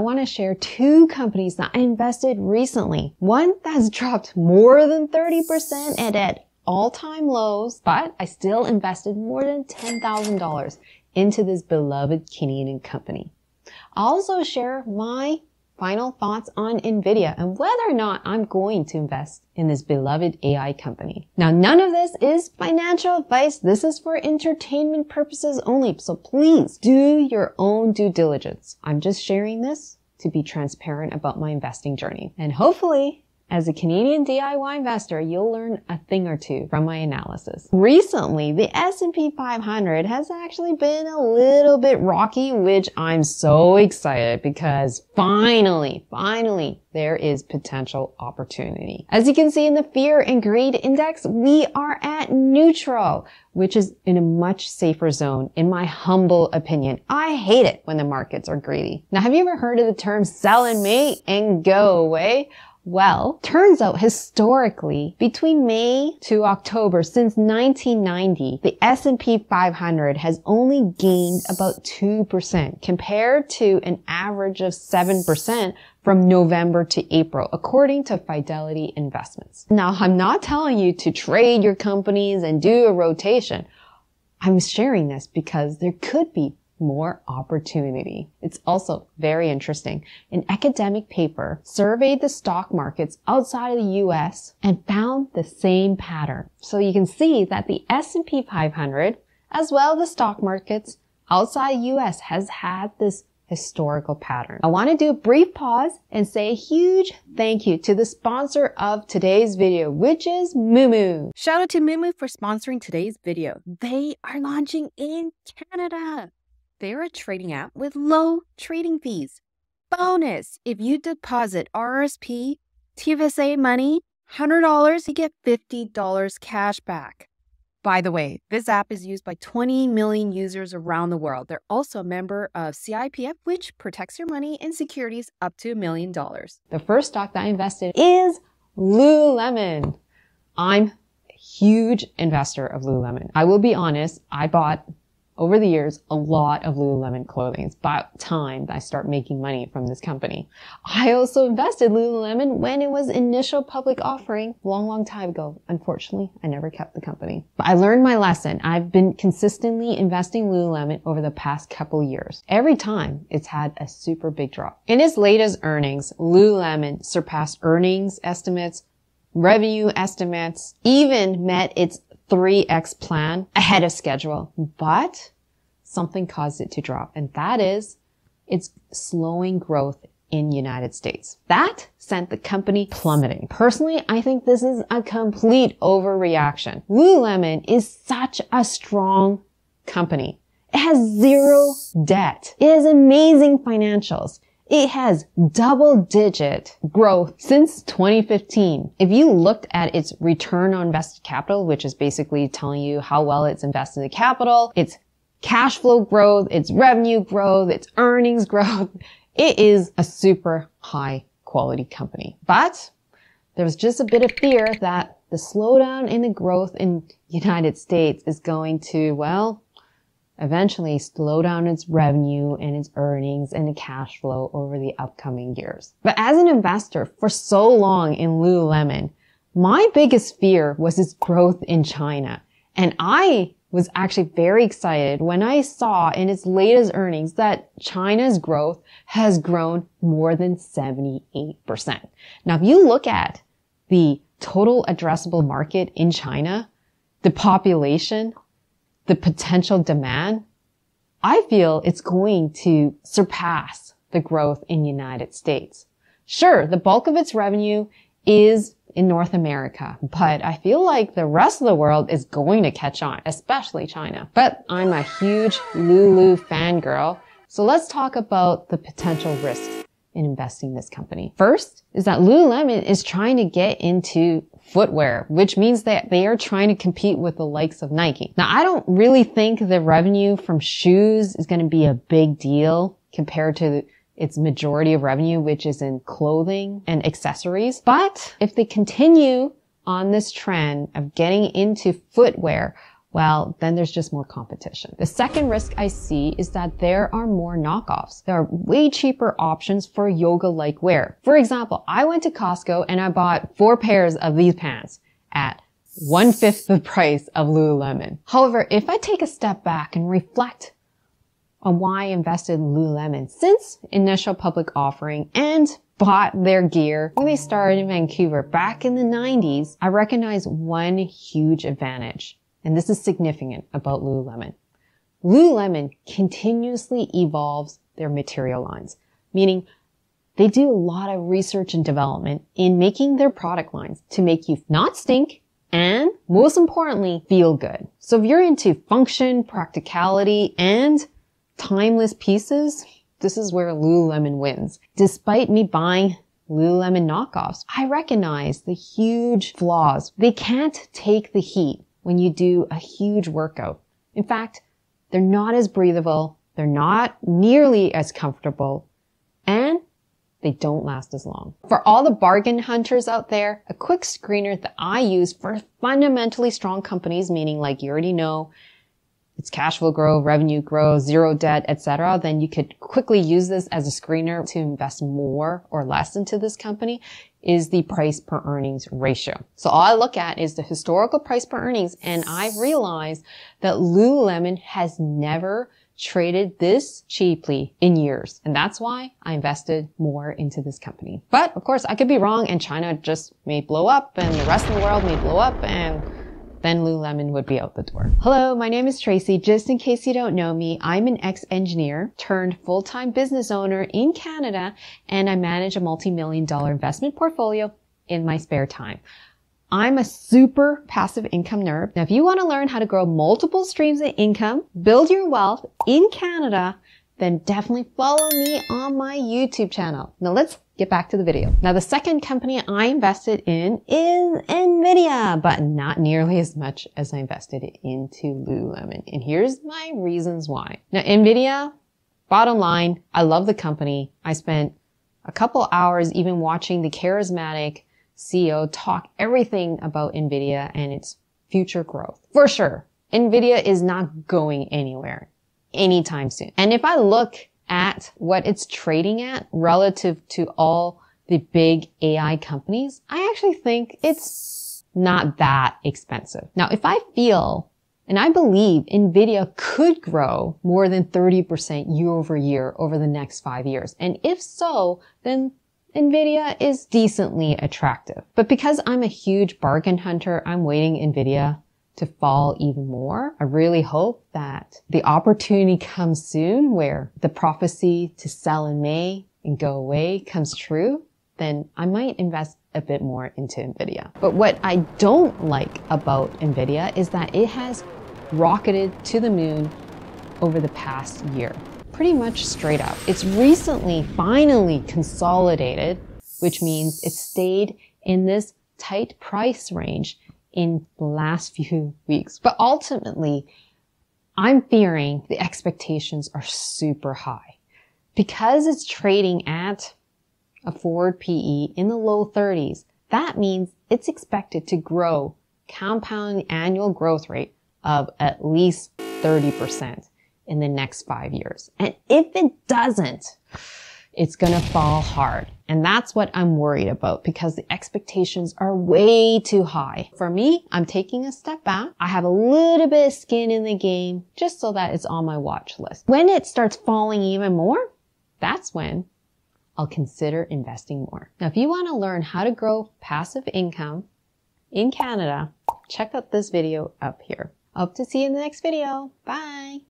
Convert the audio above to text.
want to share two companies that I invested recently. One that's dropped more than 30% and at all-time lows, but I still invested more than $10,000 into this beloved Canadian company. I'll also share my final thoughts on NVIDIA and whether or not I'm going to invest in this beloved AI company. Now, none of this is financial advice. This is for entertainment purposes only. So please do your own due diligence. I'm just sharing this to be transparent about my investing journey. And hopefully, as a Canadian DIY investor, you'll learn a thing or two from my analysis. Recently, the S&P 500 has actually been a little bit rocky, which I'm so excited because finally, there is potential opportunity. As you can see in the Fear and Greed Index, we are at neutral, which is in a much safer zone, in my humble opinion. I hate it when the markets are greedy. Now, have you ever heard of the term sell in May and go away? Well, turns out historically, between May to October since 1990, the S&P 500 has only gained about 2% compared to an average of 7% from November to April, according to Fidelity Investments. Now, I'm not telling you to trade your companies and do a rotation. I'm sharing this because there could be more opportunity. It's also very interesting. An academic paper surveyed the stock markets outside of the US and found the same pattern. So you can see that the S&P 500, as well as the stock markets outside the US, has had this historical pattern. I want to do a brief pause and say a huge thank you to the sponsor of today's video, which is Moomoo. Shout out to Moomoo for sponsoring today's video. They are launching in Canada. They're a trading app with low trading fees. Bonus! If you deposit RSP, TFSA money, $100, you get $50 cash back. By the way, this app is used by 20 million users around the world. They're also a member of CIPF, which protects your money and securities up to $1 million. The first stock that I invested is Lululemon. I'm a huge investor of Lululemon. I will be honest, I bought over the years a lot of Lululemon clothing. It's about time that I start making money from this company. I also invested Lululemon when it was initial public offering a long time ago. Unfortunately, I never kept the company. But I learned my lesson. I've been consistently investing Lululemon over the past couple years. Every time it's had a super big drop. In its latest earnings, Lululemon surpassed earnings estimates, revenue estimates, even met its 3x plan ahead of schedule, but something caused it to drop, and that is its slowing growth in United States. That sent the company plummeting. Personally, I think this is a complete overreaction. Lululemon is such a strong company. It has zero debt. It has amazing financials. It has double-digit growth since 2015. If you looked at its return on invested capital, which is basically telling you how well it's invested in capital, its cash flow growth, its revenue growth, its earnings growth, it is a super high quality company. But there was just a bit of fear that the slowdown in the growth in the United States is going to, well, eventually slow down its revenue and its earnings and the cash flow over the upcoming years. But as an investor for so long in Lululemon, my biggest fear was its growth in China. And I was actually very excited when I saw in its latest earnings that China's growth has grown more than 78%. Now, if you look at the total addressable market in China, the population, the potential demand, I feel it's going to surpass the growth in the United States. Sure, the bulk of its revenue is in North America, but I feel like the rest of the world is going to catch on, especially China. But I'm a huge Lulu fangirl, so let's talk about the potential risks in investing in this company. First is that Lululemon is trying to get into footwear, which means that they are trying to compete with the likes of Nike. Now, I don't really think the revenue from shoes is going to be a big deal compared to its majority of revenue, which is in clothing and accessories. But if they continue on this trend of getting into footwear, well, then there's just more competition. The second risk I see is that there are more knockoffs. There are way cheaper options for yoga-like wear. For example, I went to Costco and I bought 4 pairs of these pants at 1/5 the price of Lululemon. However, if I take a step back and reflect on why I invested in Lululemon since initial public offering and bought their gear when they started in Vancouver back in the 90s, I recognize one huge advantage. And this is significant about Lululemon. Lululemon continuously evolves their material lines, meaning they do a lot of research and development in making their product lines to make you not stink and, most importantly, feel good. So if you're into function, practicality, and timeless pieces, this is where Lululemon wins. Despite me buying Lululemon knockoffs, I recognize the huge flaws. They can't take the heat when you do a huge workout. In fact, they're not as breathable, they're not nearly as comfortable, and they don't last as long. For all the bargain hunters out there, a quick screener that I use for fundamentally strong companies, meaning like you already know, it's cash flow grow, revenue grow, zero debt, etc., then you could quickly use this as a screener to invest more or less into this company, is the price per earnings ratio. So all I look at is the historical price per earnings, and I've realized that Lululemon has never traded this cheaply in years. And that's why I invested more into this company. But of course, I could be wrong, and China just may blow up and the rest of the world may blow up, and then Lululemon would be out the door. Hello, my name is Tracy. Just in case you don't know me, I'm an ex-engineer turned full-time business owner in Canada, and I manage a multi-million-dollar investment portfolio in my spare time. I'm a super passive income nerd. Now, if you want to learn how to grow multiple streams of income, build your wealth in Canada, then definitely follow me on my YouTube channel. Now let's get back to the video. Now the second company I invested in is Nvidia, but not nearly as much as I invested into Lululemon. And here's my reasons why. Now Nvidia, bottom line, I love the company. I spent a couple hours even watching the charismatic CEO talk everything about Nvidia and its future growth. For sure, Nvidia is not going anywhere anytime soon. And if I look at what it's trading at relative to all the big AI companies, I actually think it's not that expensive. Now, if I feel and I believe Nvidia could grow more than 30% year over year over the next 5 years. And if so, then Nvidia is decently attractive. But because I'm a huge bargain hunter, I'm waiting Nvidia to fall even more. I really hope that the opportunity comes soon where the prophecy to sell in May and go away comes true. Then I might invest a bit more into Nvidia. But what I don't like about Nvidia is that it has rocketed to the moon over the past year. Pretty much straight up. It's recently finally consolidated, which means it stayed in this tight price range in the last few weeks. But ultimately, I'm fearing the expectations are super high. Because it's trading at a forward PE in the low 30s, that means it's expected to grow compound annual growth rate of at least 30% in the next 5 years. And if it doesn't, it's gonna fall hard. And that's what I'm worried about because the expectations are way too high. For me, I'm taking a step back. I have a little bit of skin in the game just so that it's on my watch list. When it starts falling even more, that's when I'll consider investing more. Now, if you want to learn how to grow passive income in Canada, check out this video up here. Hope to see you in the next video. Bye.